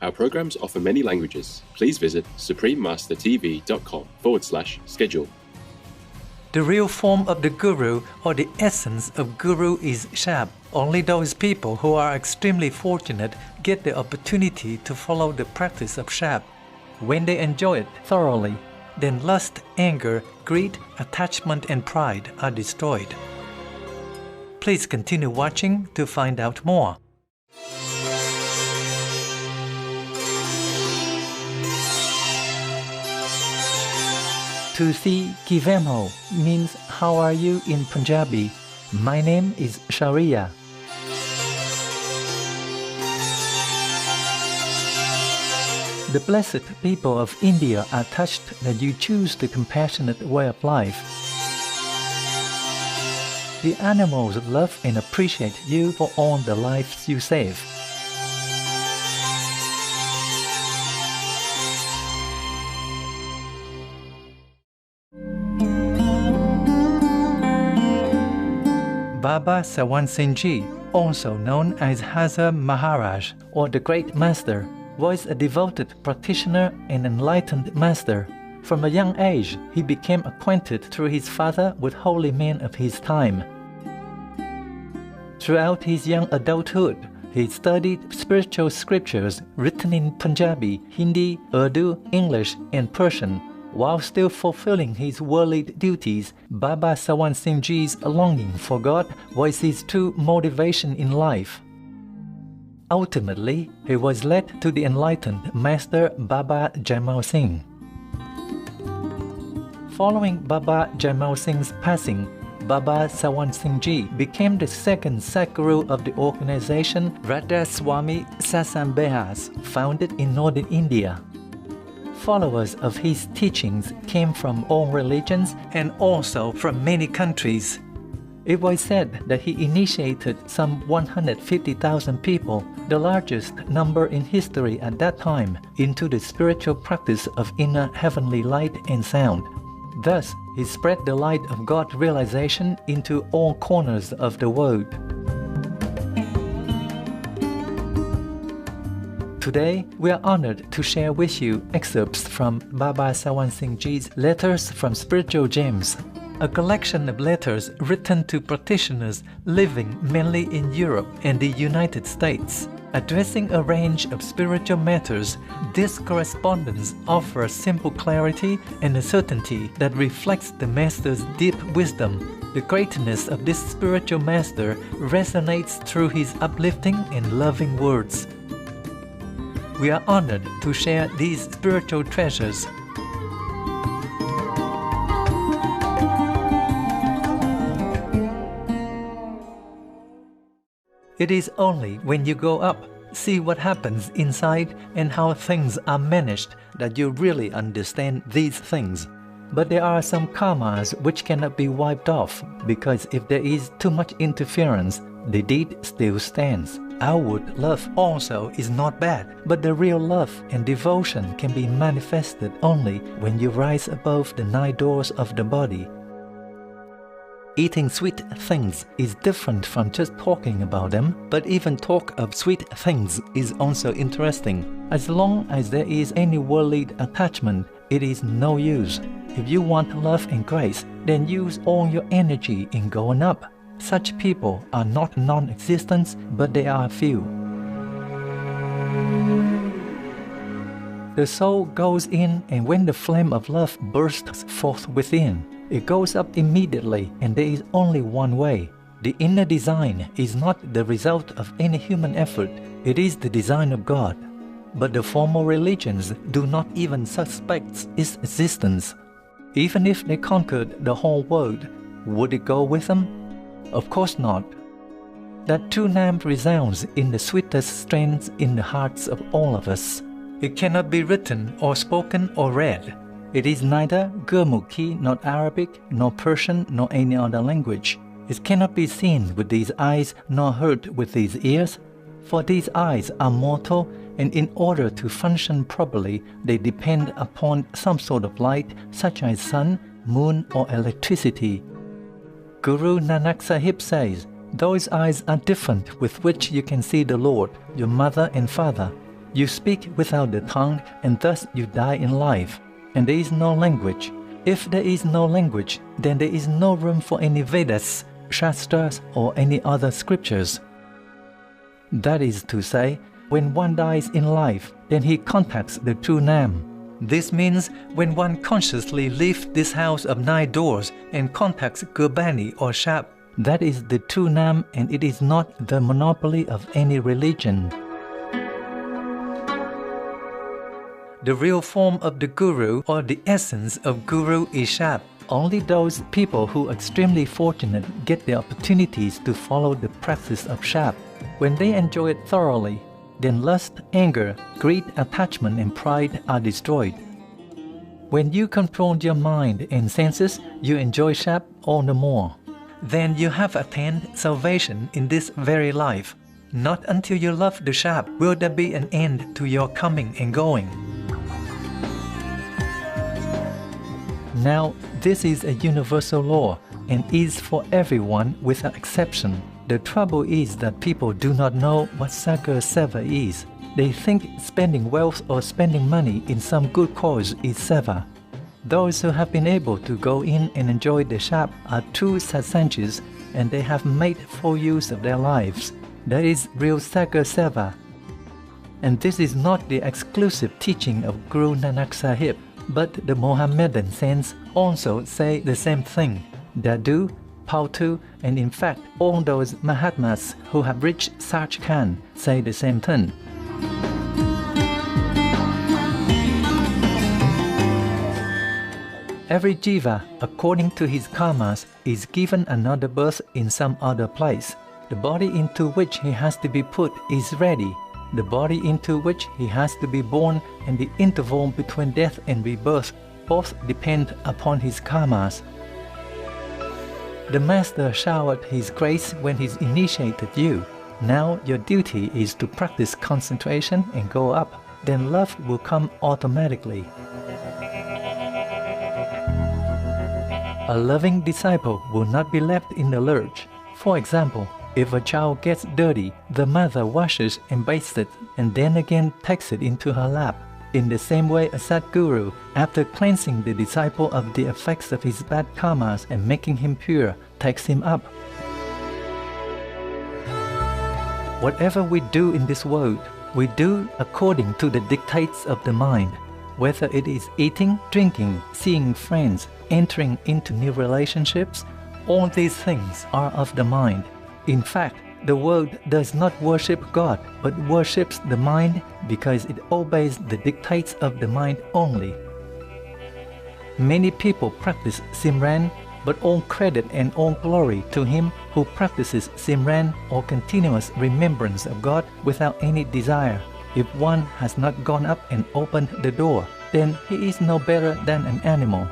Our programs offer many languages. Please visit suprememastertv.com/schedule. The real form of the Guru or the essence of Guru is Shab. Only those people who are extremely fortunate get the opportunity to follow the practice of Shab. When they enjoy it thoroughly, then lust, anger, greed, attachment and pride are destroyed. Please continue watching to find out more. Tusi Kivemo means how are you in Punjabi. My name is Sharia. The blessed people of India are touched that you choose the compassionate way of life. The animals love and appreciate you for all the lives you save. Baba Sawan Singh, also known as Hazar Maharaj or the Great Master, was a devoted practitioner and enlightened master. From a young age, he became acquainted through his father with holy men of his time. Throughout his young adulthood, he studied spiritual scriptures written in Punjabi, Hindi, Urdu, English, and Persian. While still fulfilling his worldly duties, Baba Sawan Singh's longing for God was his true motivation in life. Ultimately, he was led to the enlightened Master Baba Jaimal Singh. Following Baba Jaimal Singh's passing, Baba Sawan Singh became the second Sadguru of the organization Radha Swami Sasambehas, founded in northern India. Followers of his teachings came from all religions and also from many countries. It was said that he initiated some 150,000 people, the largest number in history at that time, into the spiritual practice of inner heavenly light and sound. Thus, he spread the light of God realization into all corners of the world. Today, we are honored to share with you excerpts from Baba Sawan Singh's Letters from Spiritual Gems, a collection of letters written to practitioners living mainly in Europe and the United States. Addressing a range of spiritual matters, this correspondence offers simple clarity and a certainty that reflects the Master's deep wisdom. The greatness of this spiritual Master resonates through his uplifting and loving words. We are honored to share these spiritual treasures. It is only when you go up, see what happens inside and how things are managed that you really understand these things. But there are some karmas which cannot be wiped off, because if there is too much interference, the deed still stands. Outward love also is not bad, but the real love and devotion can be manifested only when you rise above the 9 doors of the body. Eating sweet things is different from just talking about them, but even talk of sweet things is also interesting. As long as there is any worldly attachment, it is no use. If you want love and grace, then use all your energy in going up. Such people are not non-existent, but they are few. The soul goes in, and when the flame of love bursts forth within, it goes up immediately, and there is only one way. The inner design is not the result of any human effort, it is the design of God. But the formal religions do not even suspect its existence. Even if they conquered the whole world, would it go with them? Of course not. That true name resounds in the sweetest strains in the hearts of all of us. It cannot be written or spoken or read. It is neither Gurmukhi, nor Arabic, nor Persian, nor any other language. It cannot be seen with these eyes, nor heard with these ears, for these eyes are mortal, and in order to function properly, they depend upon some sort of light, such as sun, moon, or electricity. Guru Nanak Sahib says, those eyes are different with which you can see the Lord, your mother and father. You speak without the tongue, and thus you die in life. And there is no language. If there is no language, then there is no room for any Vedas, Shastras, or any other scriptures. That is to say, when one dies in life, then he contacts the true Nam. This means when one consciously leaves this house of 9 doors and contacts Gurbani or Shap, that is the true Nam, and it is not the monopoly of any religion. The real form of the Guru or the essence of Guru is Shap. Only those people who are extremely fortunate get the opportunities to follow the practice of Shap. When they enjoy it thoroughly, then lust, anger, greed, attachment, and pride are destroyed. When you control your mind and senses, you enjoy Shap all the more. Then you have attained salvation in this very life. Not until you love the Shap will there be an end to your coming and going. Now, this is a universal law and is for everyone without exception. The trouble is that people do not know what Sagar Seva is. They think spending wealth or spending money in some good cause is Seva. Those who have been able to go in and enjoy the Shap are true satsanghis, and they have made full use of their lives. That is real Sagar Seva. And this is not the exclusive teaching of Guru Nanak Sahib, but the Mohammedan saints also say the same thing. Dadu, Pautu, and in fact all those Mahatmas who have reached Sach Khan say the same thing. Every jiva, according to his karmas, is given another birth in some other place. The body into which he has to be put is ready. The body into which he has to be born and the interval between death and rebirth both depend upon his karmas. The Master showered his grace when he initiated you. Now your duty is to practice concentration and go up. Then love will come automatically. A loving disciple will not be left in the lurch. For example, if a child gets dirty, the mother washes and bathes it, and then again takes it into her lap. In the same way, a Sadguru, after cleansing the disciple of the effects of his bad karmas and making him pure, takes him up. Whatever we do in this world, we do according to the dictates of the mind. Whether it is eating, drinking, seeing friends, entering into new relationships, all these things are of the mind. In fact, the world does not worship God, but worships the mind because it obeys the dictates of the mind only. Many people practice Simran, but all credit and all glory to him who practices Simran or continuous remembrance of God without any desire. If one has not gone up and opened the door, then he is no better than an animal.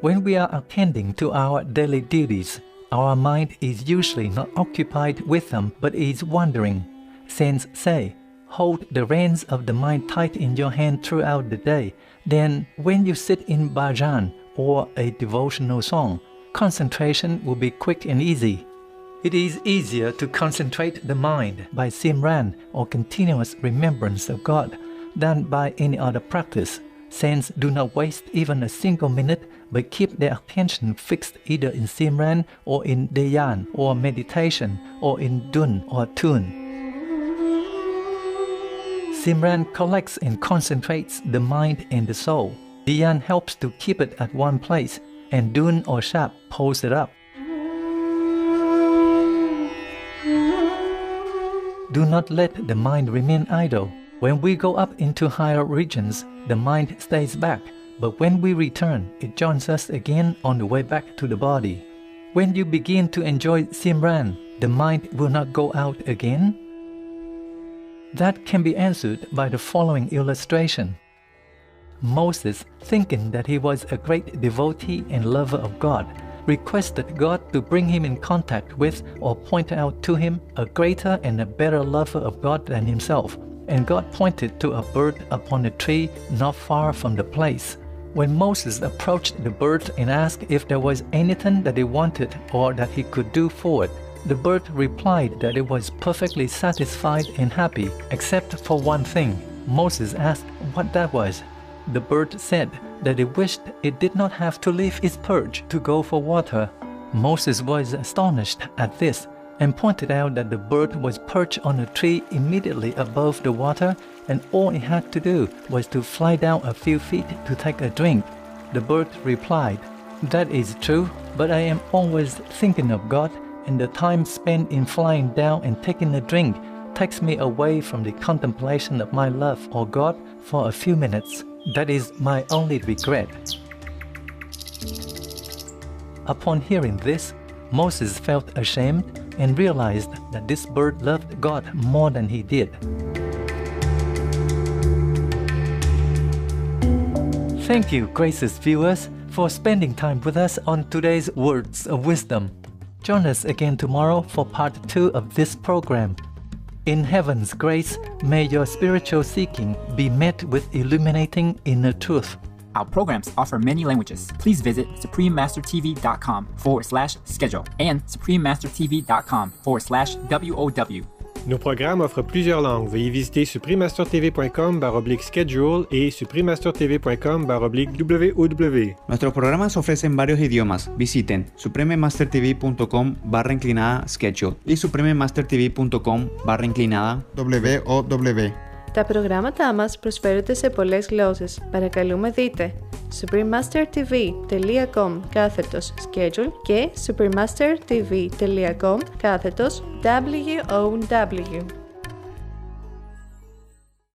When we are attending to our daily duties, our mind is usually not occupied with them but is wandering. Saints say, hold the reins of the mind tight in your hand throughout the day. Then, when you sit in bhajan or a devotional song, concentration will be quick and easy. It is easier to concentrate the mind by Simran or continuous remembrance of God than by any other practice. Saints do not waste even a single minute but keep their attention fixed either in Simran or in Dhyan or meditation or in Dun or Tun. Simran collects and concentrates the mind and the soul. Dhyan helps to keep it at one place, and Dun or Shap pulls it up. Do not let the mind remain idle. When we go up into higher regions, the mind stays back, but when we return, it joins us again on the way back to the body. When you begin to enjoy Simran, the mind will not go out again? That can be answered by the following illustration. Moses, thinking that he was a great devotee and lover of God, requested God to bring him in contact with or point out to him a greater and a better lover of God than himself. And God pointed to a bird upon a tree not far from the place. When Moses approached the bird and asked if there was anything that he wanted or that he could do for it, The bird replied that it was perfectly satisfied and happy, except for one thing. Moses asked what that was. The bird said that it wished it did not have to leave its perch to go for water. Moses was astonished at this and pointed out that the bird was perched on a tree immediately above the water, and all it had to do was to fly down a few feet to take a drink. The bird replied, "That is true, but I am always thinking of God, and the time spent in flying down and taking a drink takes me away from the contemplation of my love for God for a few minutes. That is my only regret." Upon hearing this, Moses felt ashamed and realized that this bird loved God more than he did. Thank you, gracious viewers, for spending time with us on today's Words of Wisdom. Join us again tomorrow for part 2 of this program. In heaven's grace, may your spiritual seeking be met with illuminating inner truth. Our programs offer many languages. Please visit suprememastertv.com/schedule and suprememastertv.com/WOW. Nos programmes offrent plusieurs langues. Veuillez visiter suprememastertv.com/schedule y suprememastertv.com/WOW. Nuestros programas ofrecen varios idiomas. Visiten suprememastertv.com/schedule y suprememastertv.com/WOW. Τα προγράμματά μας προσφέρονται σε πολλές γλώσσες. Παρακαλούμε δείτε suprememastertv.com/schedule και suprememastertv.com/WOW.